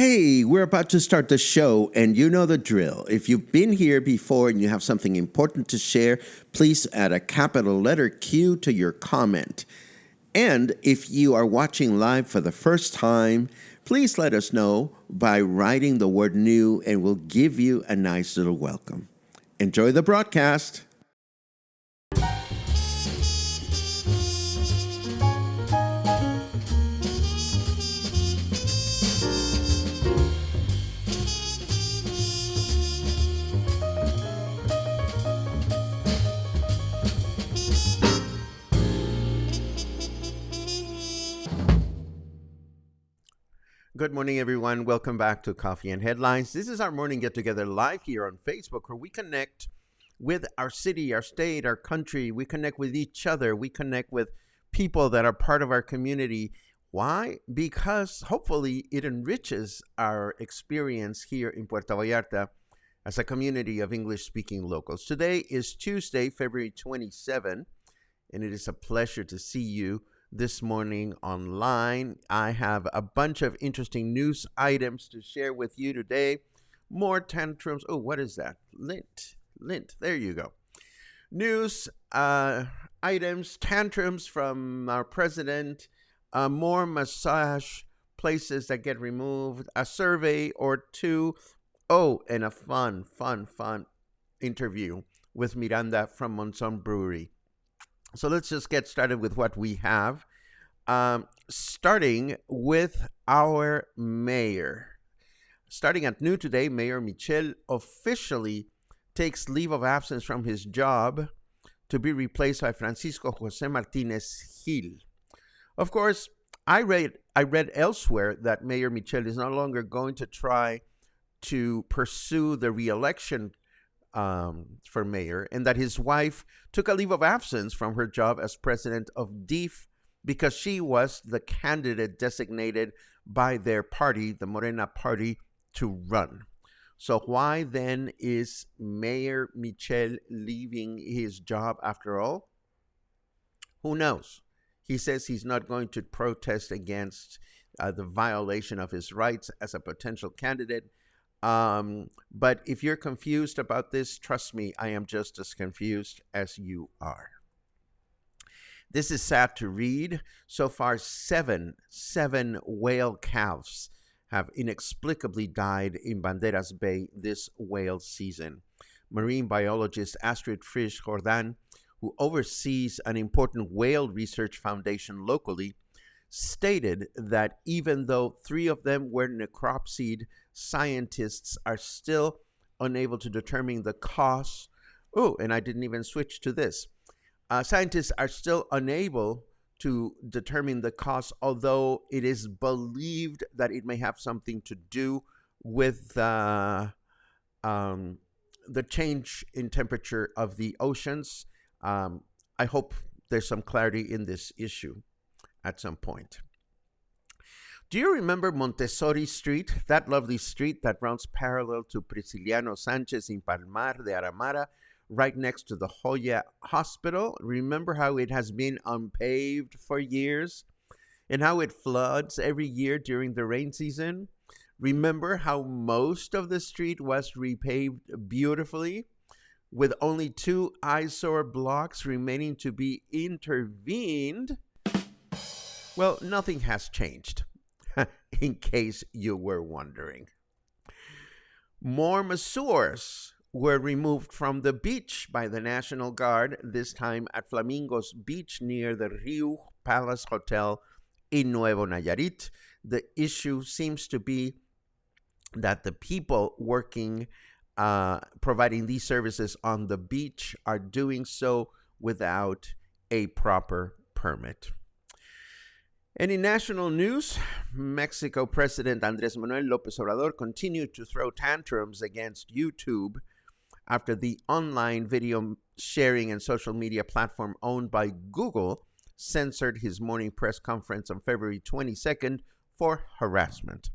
Hey, we're about to start the show, and you know the drill. If you've been here before and you have something important to share, please add a capital letter Q to your comment. And if you are watching live for the first time, please let us know by writing the word new, and we'll give you a nice little welcome. Enjoy the broadcast. Good morning, everyone. Welcome back to Coffee and Headlines. This is our morning get-together live here on Facebook, where we connect with our city, our state, our country. We connect with each other. We connect with people that are part of our community. Why? Because hopefully it enriches our experience here in Puerto Vallarta as a community of English-speaking locals. Today is Tuesday, February 27, and it is a pleasure to see you this morning online. I have a bunch of interesting news items to share with you today. More tantrums. Oh, what is that? Lint. There you go. News items, tantrums from our president, more massage places that get removed, a survey or two. Oh, and a fun interview with Miranda from Monzon Brewery. So let's just get started with what we have, starting with our mayor. Starting at noon today, Mayor Michel officially takes leave of absence from his job to be replaced by Francisco José Martínez Gil. Of course, I read elsewhere that Mayor Michel is no longer going to try to pursue the re-election for mayor, and that his wife took a leave of absence from her job as president of DIF because she was the candidate designated by their party, the Morena party, to run. So why then is Mayor Michel leaving his job after all? Who knows? He says he's not going to protest against the violation of his rights as a potential candidate. But if you're confused about this, trust me, I am just as confused as you are. This is sad to read. So far, seven whale calves have inexplicably died in Banderas Bay this whale season. Marine biologist Astrid Frisch Jordan, who oversees an important whale research foundation locally, stated that even though 3 of them were necropsied, scientists are still unable to determine the cause. Oh, and I didn't even switch to this. Scientists are still unable to determine the cause, although it is believed that it may have something to do with the change in temperature of the oceans. I hope there's some clarity in this issue at some point. Do you remember Montessori Street, that lovely street that runs parallel to Prisciliano Sanchez in Palmar de Aramara, right next to the Joya Hospital? Remember how it has been unpaved for years and how it floods every year during the rain season? Remember how most of the street was repaved beautifully with only 2 eyesore blocks remaining to be intervened? Well, nothing has changed, in case you were wondering. More masseuses were removed from the beach by the National Guard, this time at Flamingos Beach near the Rio Palace Hotel in Nuevo Nayarit. The issue seems to be that the people working, providing these services on the beach are doing so without a proper permit. And in national news, Mexico President Andrés Manuel López Obrador continued to throw tantrums against YouTube after the online video sharing and social media platform owned by Google censored his morning press conference on February 22nd for harassment.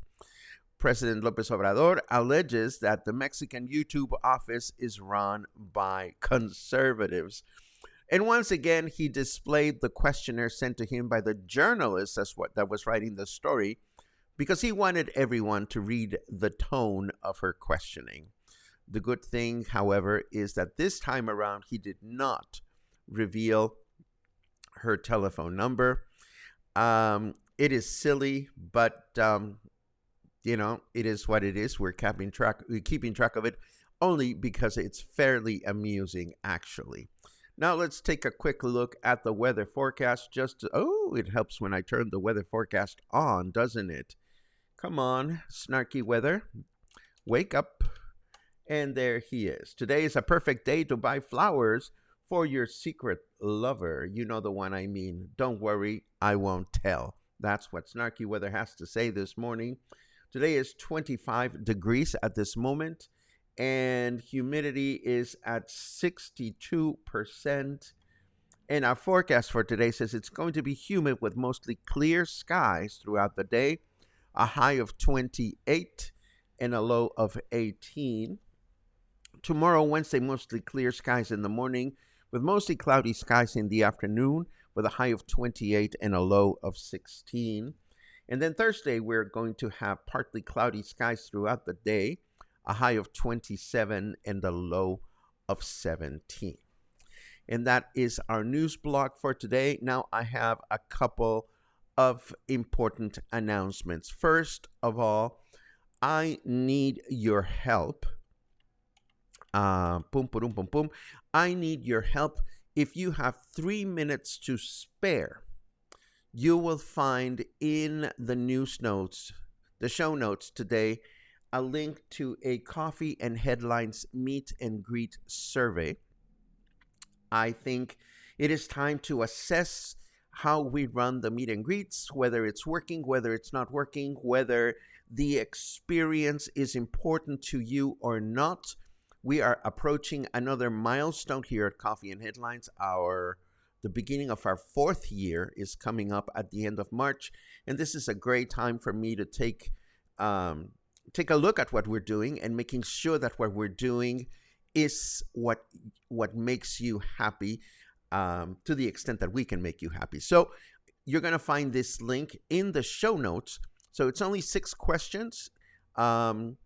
President López Obrador alleges that the Mexican YouTube office is run by conservatives. And once again, he displayed the questionnaire sent to him by the journalist that was writing the story because he wanted everyone to read the tone of her questioning. The good thing, however, is that this time around he did not reveal her telephone number. It is silly, but it is what it is. We're keeping track of it only because it's fairly amusing, actually. Now let's take a quick look at the weather forecast. It helps when I turn the weather forecast on, doesn't it? Come on, snarky weather, wake up. And there he is. Today is a perfect day to buy flowers for your secret lover. You know the one I mean. Don't worry, I won't tell. That's what snarky weather has to say this morning. Today is 25 degrees at this moment, and humidity is at 62%. And our forecast for today says it's going to be humid with mostly clear skies throughout the day, a high of 28 and a low of 18. Tomorrow, Wednesday, mostly clear skies in the morning with mostly cloudy skies in the afternoon with a high of 28 and a low of 16. And then Thursday, we're going to have partly cloudy skies throughout the day, a high of 27 and a low of 17. And that is our news block for today. Now I have a couple of important announcements. First of all, I need your help. I need your help. If you have 3 minutes to spare, you will find in the news notes, the show notes today, a link to a Coffee and Headlines meet and greet survey. I think it is time to assess how we run the meet and greets, whether it's working, whether it's not working, whether the experience is important to you or not. We are approaching another milestone here at Coffee and Headlines. The beginning of our 4th year is coming up at the end of March, and this is a great time for me to take a look at what we're doing and making sure that what we're doing is what makes you happy, to the extent that we can make you happy. So you're going to find this link in the show notes. So it's only 6 questions. 5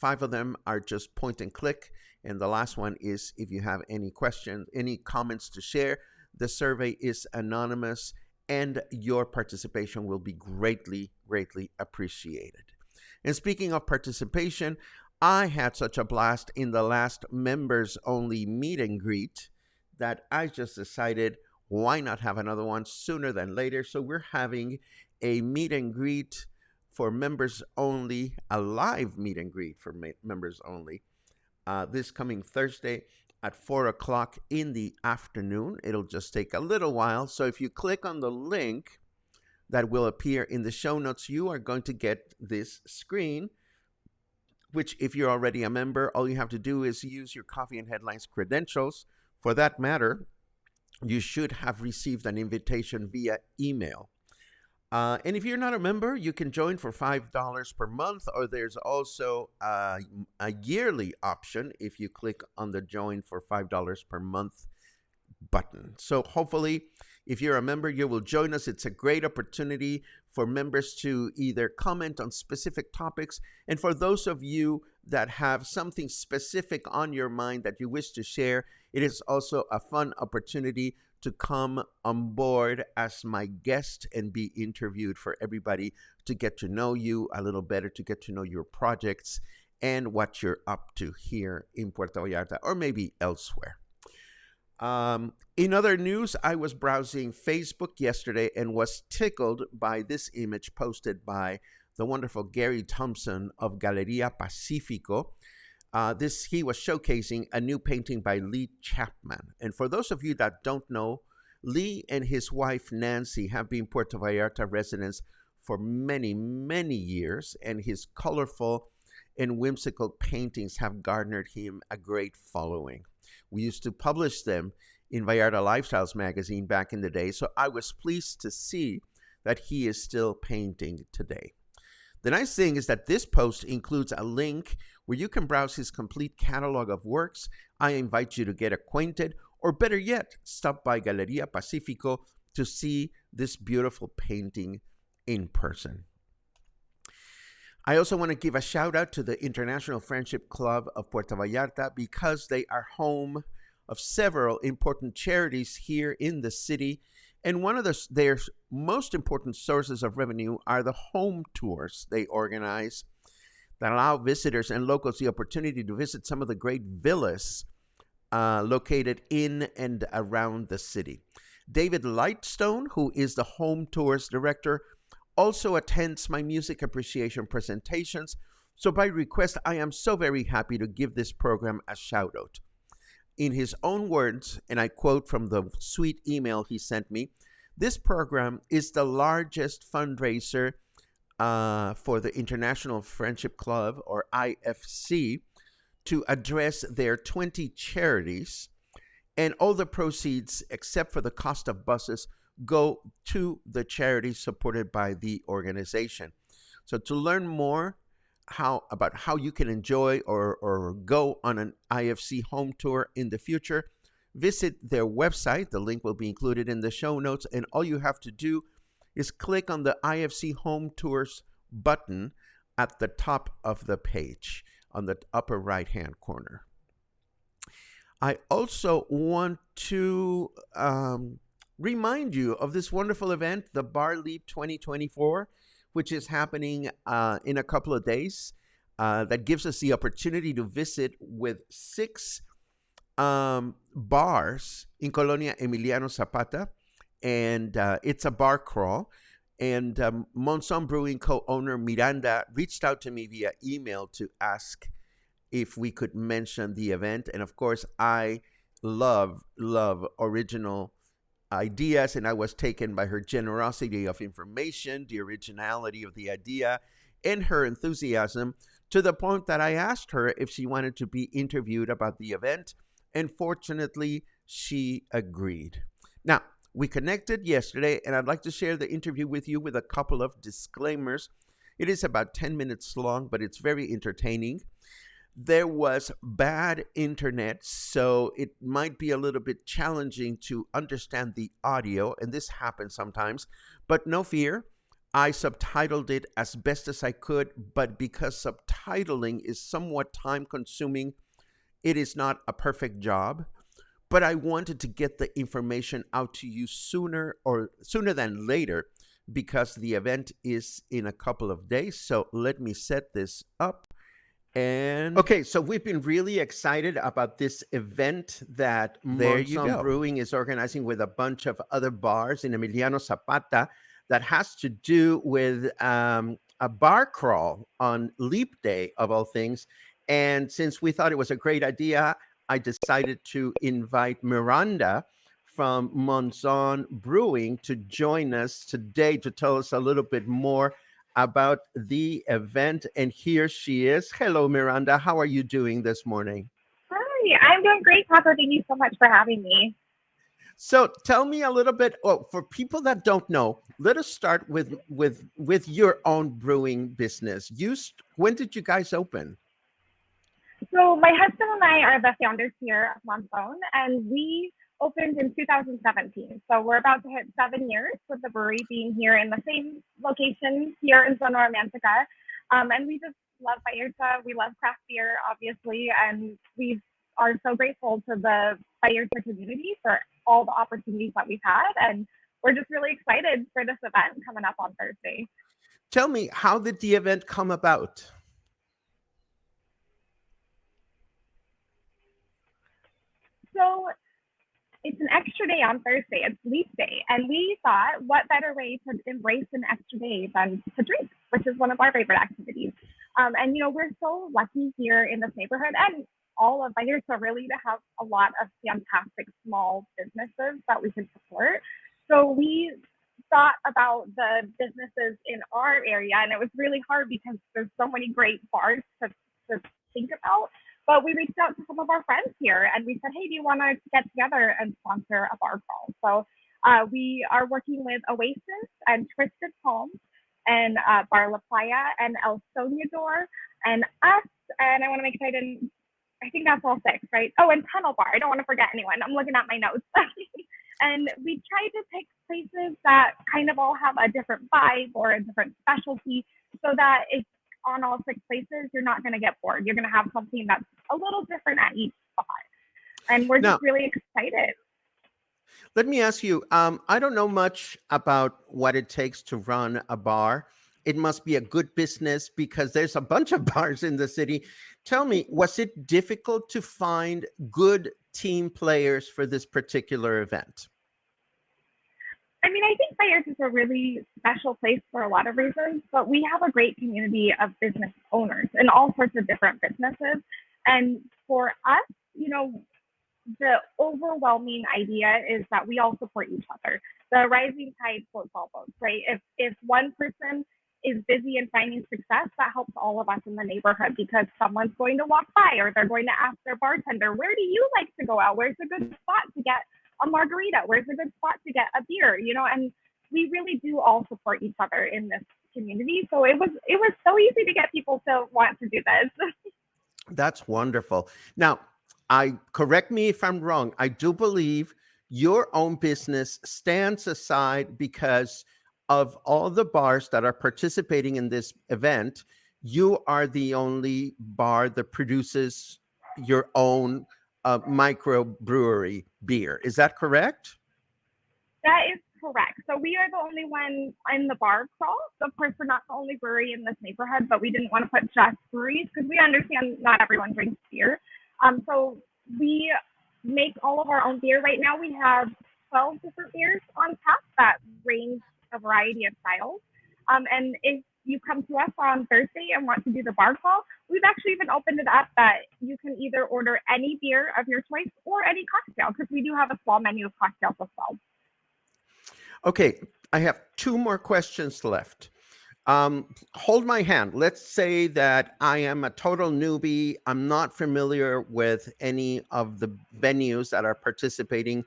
of them are just point and click. And the last one is if you have any questions, any comments to share. The survey is anonymous, and your participation will be greatly, greatly appreciated. And speaking of participation, I had such a blast in the last members-only meet and greet that I just decided, why not have another one sooner than later? So we're having a meet and greet for members only, a live meet and greet for members only, this coming Thursday at 4 o'clock in the afternoon. It'll just take a little while. So if you click on the link that will appear in the show notes, you are going to get this screen, which if you're already a member, all you have to do is use your Coffee and Headlines credentials. For that matter, you should have received an invitation via email. And if you're not a member, you can join for $5 per month, or there's also a yearly option if you click on the join for $5 per month button. So hopefully, if you're a member, you will join us. It's a great opportunity for members to either comment on specific topics, and for those of you that have something specific on your mind that you wish to share, it is also a fun opportunity to come on board as my guest and be interviewed, for everybody to get to know you a little better, to get to know your projects and what you're up to here in Puerto Vallarta or maybe elsewhere. In other news, I was browsing Facebook yesterday and was tickled by this image posted by the wonderful Gary Thompson of Galeria Pacifico. He was showcasing a new painting by Lee Chapman. And for those of you that don't know, Lee and his wife Nancy have been Puerto Vallarta residents for many, many years, and his colorful and whimsical paintings have garnered him a great following. We used to publish them in Vallarta Lifestyles magazine back in the day, so I was pleased to see that he is still painting today. The nice thing is that this post includes a link where you can browse his complete catalog of works. I invite you to get acquainted, or better yet, stop by Galeria Pacifico to see this beautiful painting in person. I also want to give a shout out to the International Friendship Club of Puerto Vallarta because they are home of several important charities here in the city. And one of their most important sources of revenue are the home tours they organize that allow visitors and locals the opportunity to visit some of the great villas located in and around the city. David Lightstone, who is the home tours director, also attends my music appreciation presentations. So by request, I am so very happy to give this program a shout out. In his own words, and I quote from the sweet email he sent me, this program is the largest fundraiser for the International Friendship Club, or IFC, to address their 20 charities, and all the proceeds, except for the cost of buses, go to the charities supported by the organization. So to learn more about how you can enjoy or go on an IFC home tour in the future, visit their website. The link will be included in the show notes, and all you have to do is click on the IFC home tours button at the top of the page on the upper right hand corner. I also want to remind you of this wonderful event, the Bar Leap 2024, which is happening in a couple of days. That gives us the opportunity to visit with 6 bars in Colonia Emiliano Zapata, and it's a bar crawl. And Monzon Brewing co-owner Miranda reached out to me via email to ask if we could mention the event. And of course, I love original ideas, and I was taken by her generosity of information, the originality of the idea, and her enthusiasm, to the point that I asked her if she wanted to be interviewed about the event, and fortunately, she agreed. Now, we connected yesterday, and I'd like to share the interview with you with a couple of disclaimers. It is about 10 minutes long, but it's very entertaining. There was bad internet, so it might be a little bit challenging to understand the audio, and this happens sometimes, but no fear. I subtitled it as best as I could, but because subtitling is somewhat time-consuming, it is not a perfect job. But I wanted to get the information out to you sooner than later, because the event is in a couple of days. So let me set this up. And okay, so we've been really excited about this event that Monzon Brewing is organizing with a bunch of other bars in Emiliano Zapata that has to do with a bar crawl on Leap Day, of all things. And since we thought it was a great idea, I decided to invite Miranda from Monzon Brewing to join us today to tell us a little bit more about the event. And here she is. Hello, Miranda. How are you doing this morning? Hi, I'm doing great, Papa. Thank you so much for having me. So tell me a little bit, for people that don't know, let us start with your own brewing business. When did you guys open? So my husband and I are the founders here of Monzon, and we opened in 2017. So we're about to hit 7 years with the brewery being here in the same location here in Zona Romantica. And we just love Vallarta. We love craft beer, obviously, and we are so grateful to the Vallarta community for all the opportunities that we've had. And we're just really excited for this event coming up on Thursday. Tell me, how did the event come about? So it's an extra day on Thursday. It's Leap Day. And we thought, what better way to embrace an extra day than to drink, which is one of our favorite activities. And, we're so lucky here in this neighborhood and all of Vallarta really to have a lot of fantastic small businesses that we can support. So we thought about the businesses in our area, and it was really hard because there's so many great bars to think about. But we reached out to some of our friends here and we said, hey, do you want to get together and sponsor a bar crawl? So we are working with Oasis and Twisted Palms and Bar La Playa and El Soñador and us. And I want to make sure I think that's all 6, right? Oh, and Tunnel Bar. I don't want to forget anyone. I'm looking at my notes. And we tried to pick places that kind of all have a different vibe or a different specialty so that it's on all six places, you're not going to get bored. You're going to have something that's a little different at each spot. And we're just Now, really excited. let me ask you, I don't know much about what it takes to run a bar. It must be a good business because there's a bunch of bars in the city. Tell me, was it difficult to find good team players for this particular event? I mean, I think Vallarta is a really special place for a lot of reasons, but we have a great community of business owners in all sorts of different businesses. And for us, the overwhelming idea is that we all support each other. The rising tide floats all boats, right? If one person is busy and finding success, that helps all of us in the neighborhood because someone's going to walk by or they're going to ask their bartender, where do you like to go out? Where's a good spot to get a margarita? Where's a good spot to get a beer? And we really do all support each other in this community. So it was so easy to get people to want to do this. That's wonderful. Now, correct me if I'm wrong. I do believe your own business stands aside because of all the bars that are participating in this event. You are the only bar that produces your own microbrewery beer. Is that correct? That is correct. So we are the only one in the bar crawl. So of course, we're not the only brewery in this neighborhood, but we didn't want to put just breweries because we understand not everyone drinks beer. So we make all of our own beer. Right now, we have 12 different beers on tap that range a variety of styles. And if you come to us on Thursday and want to do the bar crawl, we've actually even opened it up that you can either order any beer of your choice or any cocktail because we do have a small menu of cocktails as well. Okay, I have two more questions left. Hold my hand. Let's say that I am a total newbie. I'm not familiar with any of the venues that are participating.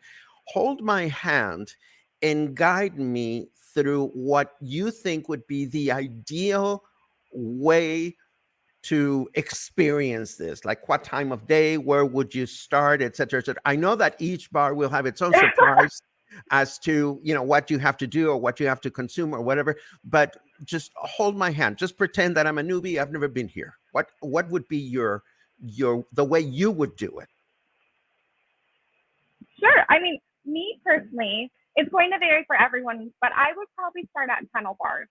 Hold my hand and guide me through what you think would be the ideal way to experience this. Like what time of day, where would you start, et cetera, et cetera. I know that each bar will have its own surprise as to what you have to do or what you have to consume or whatever, but just hold my hand. Just pretend that I'm a newbie. I've never been here. What would be the way you would do it? Sure. I mean, me personally, it's going to vary for everyone, but I would probably start at Tunnel Bar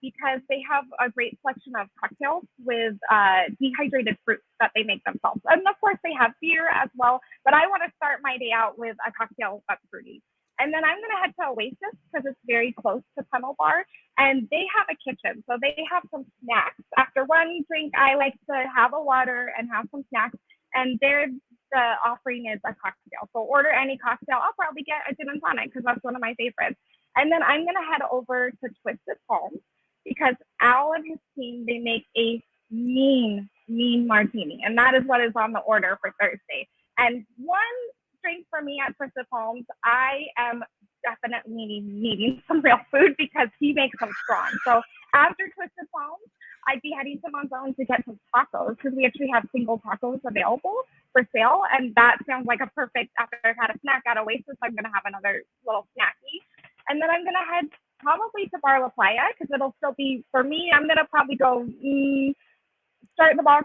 because they have a great selection of cocktails with dehydrated fruits that they make themselves. And of course, they have beer as well, but I want to start my day out with a cocktail that's fruity. And then I'm going to head to Oasis because it's very close to Tunnel Bar. And they have a kitchen. So they have some snacks. After one drink, I like to have a water and have some snacks. And the offering is a cocktail. So order any cocktail. I'll probably get a gin and tonic because that's one of my favorites. And then I'm going to head over to Twisted Palms because Al and his team, they make a mean martini. And that is what is on the order for Thursday. And one drink for me at Twisted Palms, I am definitely needing some real food because he makes them strong. So after Twisted Palms, I'd be heading to Monzon to get some tacos because we actually have single tacos available for sale. And that sounds like a perfect, after I've had a snack at Oasis, I'm going to have another little snacky. And then I'm going to head probably to Bar La Playa because it'll still be, for me, I'm going to probably go start the bar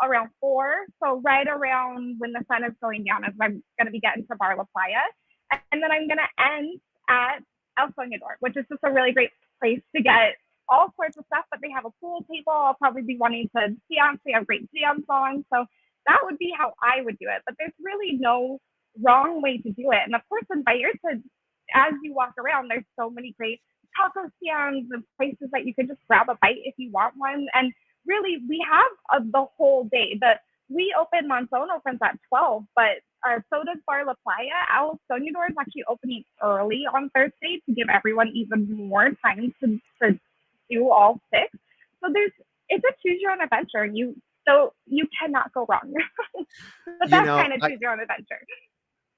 around 4. So right around when the sun is going down is when I'm going to be getting to Bar La Playa. And then I'm going to end at El Soñador, which is just a really great place to get all sorts of stuff, but they have a pool table. I'll probably be wanting to dance. They have great jam songs. So that would be how I would do it. But there's really no wrong way to do it. And of course, in Vallarta, as you walk around, there's so many great taco stands and places that you can just grab a bite if you want one. And really, we have the whole day. Monzon opens at 12, but so does Bar La Playa. El Soñador is actually opening early on Thursday to give everyone even more time to do all 6. So it's a choose your own adventure. You cannot go wrong. But that's kind of choose your own adventure.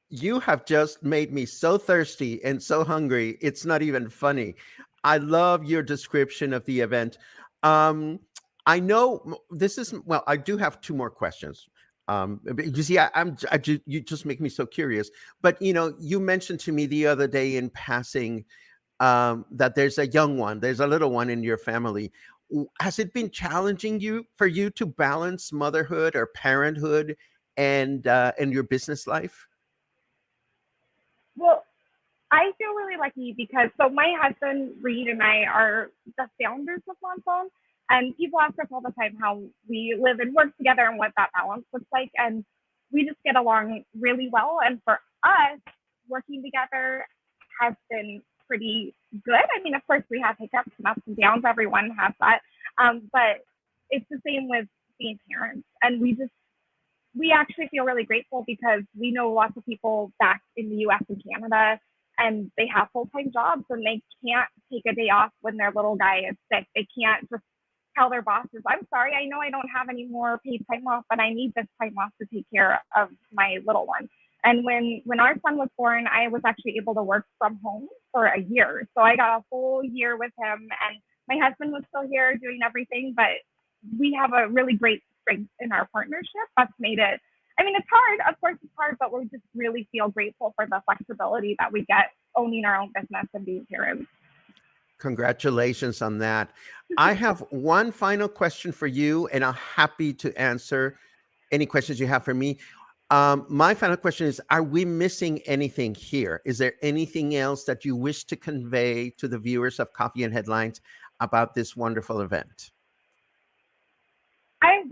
You have just made me so thirsty and so hungry. It's not even funny. I love your description of the event. I know this is, well, I do have 2 more questions. You see, you just make me so curious. But, you mentioned to me the other day in passing that there's a young one, there's a little one in your family. Has it been challenging for you to balance motherhood or parenthood and your business life? Well, I feel really lucky because so my husband Reed and I are the founders of Monzon, and people ask us all the time how we live and work together and what that balance looks like, and we just get along really well. And for us, working together has been pretty good. I mean, of course, we have hiccups and ups and downs. Everyone has that, but it's the same with being parents, and we actually feel really grateful because we know lots of people back in the US and Canada and they have full-time jobs and they can't take a day off when their little guy is sick. They can't just tell their bosses, I'm sorry, I know I don't have any more paid time off, but I need this time off to take care of my little one. And when our son was born, I was actually able to work from home for a year. So I got a whole year with him, and my husband was still here doing everything, but we have a really great strength in our partnership that's made it. I mean, it's hard. Of course, it's hard, but we just really feel grateful for the flexibility that we get owning our own business and being parents. Congratulations on that. I have one final question for you, and I'm happy to answer any questions you have for me. My final question is, are we missing anything here? Is there anything else that you wish to convey to the viewers of Coffee and Headlines about this wonderful event?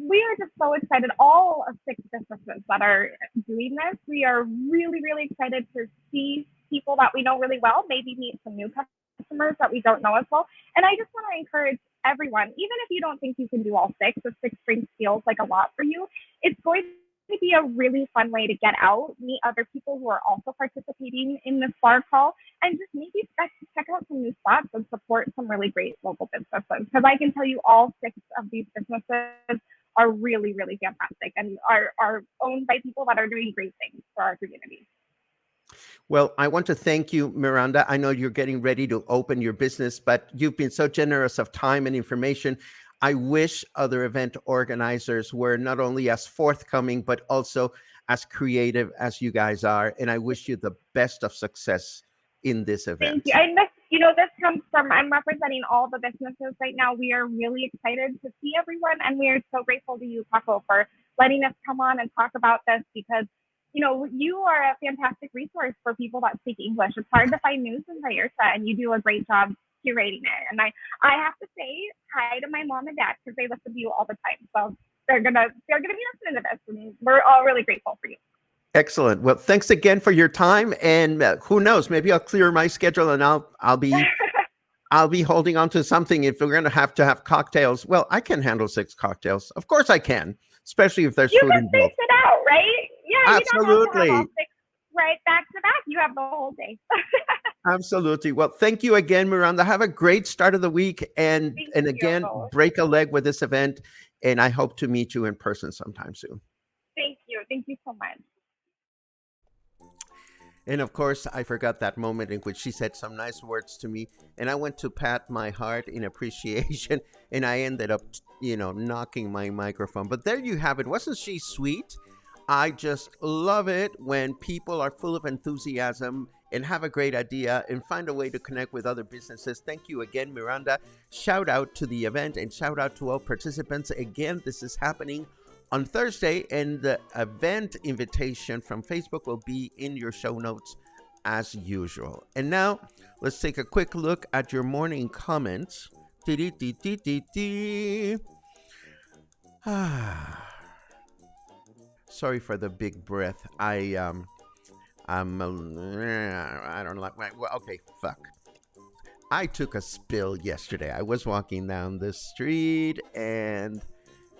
We are just so excited. All of 6 businesses that are doing this, we are really, really excited to see people that we know really well, maybe meet some new customers that we don't know as well. And I just want to encourage everyone, even if you don't think you can do all 6, if 6 drinks feels like a lot for you, it's going to be a really fun way to get out, meet other people who are also participating in this bar crawl, and just maybe check out some new spots and support some really great local businesses. Because I can tell you all 6 of these businesses are really, really fantastic and are owned by people that are doing great things for our community. Well, I want to thank you, Miranda. I know you're getting ready to open your business, but you've been so generous of time and information. I wish other event organizers were not only as forthcoming, but also as creative as you guys are. And I wish you the best of success in this event. Thank you. And this comes from, I'm representing all the businesses right now. We are really excited to see everyone. And we are so grateful to you, Paco, for letting us come on and talk about this because, you are a fantastic resource for people that speak English. It's hard to find news in Vallarta, and you do a great job curating it. And I have to say hi to my mom and dad because they listen to you all the time. So they're gonna be listening to this, and we're all really grateful for you. Excellent. Well, thanks again for your time. And who knows, maybe I'll clear my schedule and I'll be I'll be holding on to something if we're going to have cocktails. Well, I can handle 6 cocktails. Of course I can, especially if there's food involved. You can space it out, right? Yeah, absolutely. You don't have to have all 6 right back to back. You have the whole day. Absolutely. Well, thank you again, Miranda. Have a great start of the week. And again, break a leg with this event. And I hope to meet you in person sometime soon. Thank you. Thank you so much. And of course, I forgot that moment in which she said some nice words to me. And I went to pat my heart in appreciation. And I ended up, knocking my microphone. But there you have it. Wasn't she sweet? I just love it when people are full of enthusiasm and have a great idea and find a way to connect with other businesses. Thank you again, Miranda. Shout out to the event and shout out to all participants. Again, this is happening on Thursday, and the event invitation from Facebook will be in your show notes as usual. And now let's take a quick look at your morning comments. Sorry for the big breath. I don't like my, well, okay, fuck. I took a spill yesterday. I was walking down the street and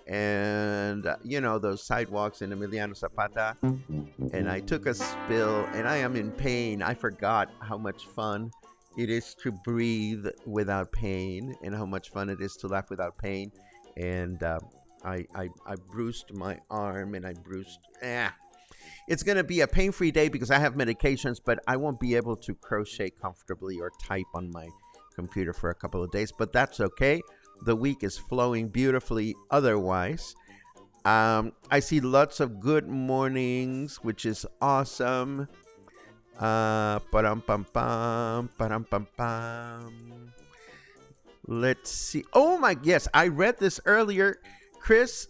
those sidewalks in Emiliano Zapata, and I took a spill and I am in pain. I forgot how much fun it is to breathe without pain and how much fun it is to laugh without pain. And I bruised my arm and I bruised, It's going to be a pain-free day because I have medications, but I won't be able to crochet comfortably or type on my computer for a couple of days, but that's okay. The week is flowing beautifully otherwise. I see lots of good mornings, which is awesome. Param pam pam, param pam pam. Let's see. Oh my, yes, I read this earlier. Chris,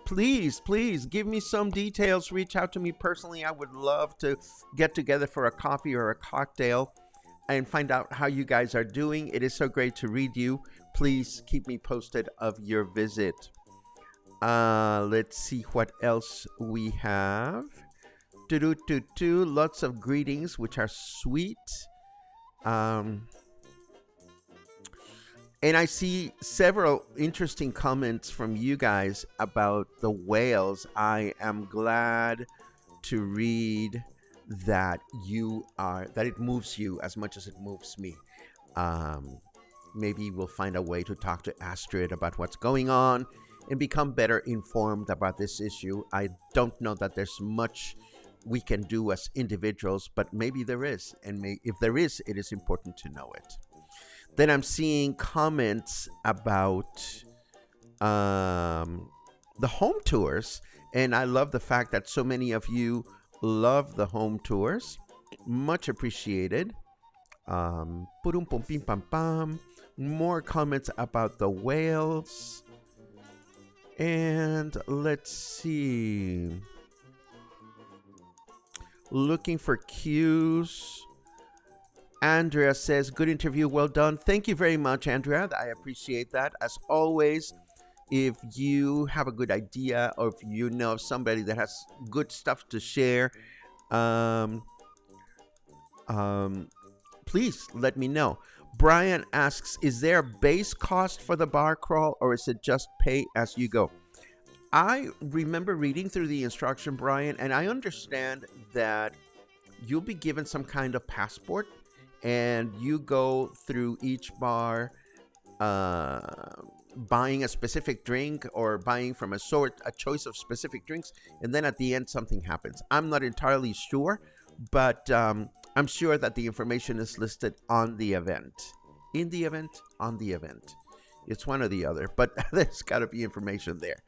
please give me some details. Reach out to me personally. I would love to get together for a coffee or a cocktail and find out how you guys are doing. It is so great to read you. Please keep me posted of your visit. Let's see what else we have. Lots of greetings, which are sweet. And I see several interesting comments from you guys about the whales. I am glad to read that it moves you as much as it moves me. Maybe we'll find a way to talk to Astrid about what's going on and become better informed about this issue. I don't know that there's much we can do as individuals, but maybe there is. And if there is, it is important to know it. Then I'm seeing comments about the home tours. And I love the fact that so many of you love the home tours. Much appreciated. More comments about the whales. And let's see. Looking for cues. Andrea says, good interview, well done. Thank you very much, Andrea. I appreciate that. As always, if you have a good idea or if you know of somebody that has good stuff to share, please let me know. Brian asks, is there a base cost for the bar crawl or is it just pay as you go? I remember reading through the instruction, Brian, and I understand that you'll be given some kind of passport and you go through each bar buying a specific drink or buying from a choice of specific drinks, and then at the end something happens. I'm not entirely sure, but I'm sure that the information is listed on the event. In the event, on the event. It's one or the other, but there's got to be information there.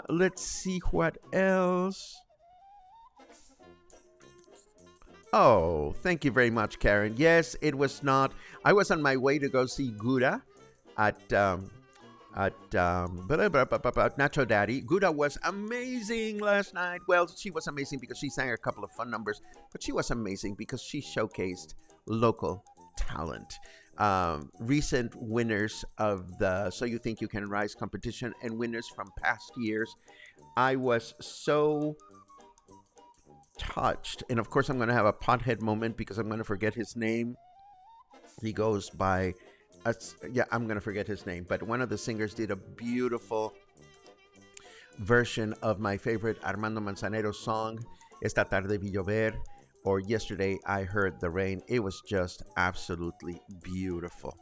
Let's see what else. Oh, thank you very much, Karen. Yes, it was not. I was on my way to go see Gouda at Nacho Daddy. Gouda was amazing last night. Well, she was amazing because she sang a couple of fun numbers, but she was amazing because she showcased local talent. Recent winners of the So You Think You Can Rise competition and winners from past years. I was so touched, and of course I'm going to have a pothead moment because I'm going to forget his name. He goes by I'm going to forget his name, but one of the singers did a beautiful version of my favorite Armando Manzanero song, Esta Tarde Vi Llover, or Yesterday I Heard the Rain. It was just absolutely beautiful.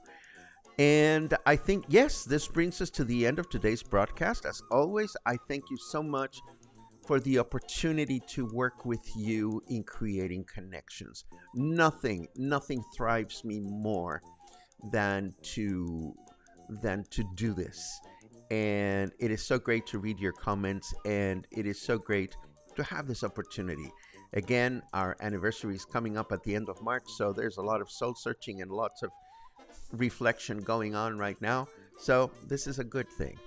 And I think, yes, this brings us to the end of today's broadcast. As always, I thank you so much for the opportunity to work with you in creating connections. Nothing thrives me more than to do this. And it is so great to read your comments, and it is so great to have this opportunity. Again, our anniversary is coming up at the end of March, so there's a lot of soul searching and lots of reflection going on right now. So this is a good thing.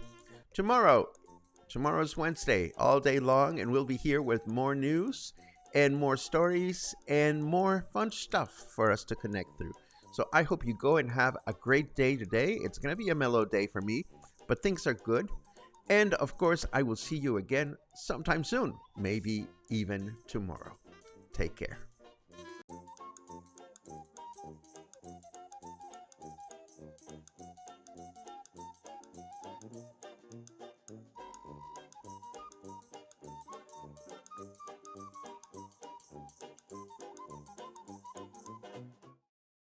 Tomorrow's Wednesday, all day long, and we'll be here with more news and more stories and more fun stuff for us to connect through. So I hope you go and have a great day today. It's going to be a mellow day for me, but things are good. And of course, I will see you again sometime soon, maybe even tomorrow. Take care.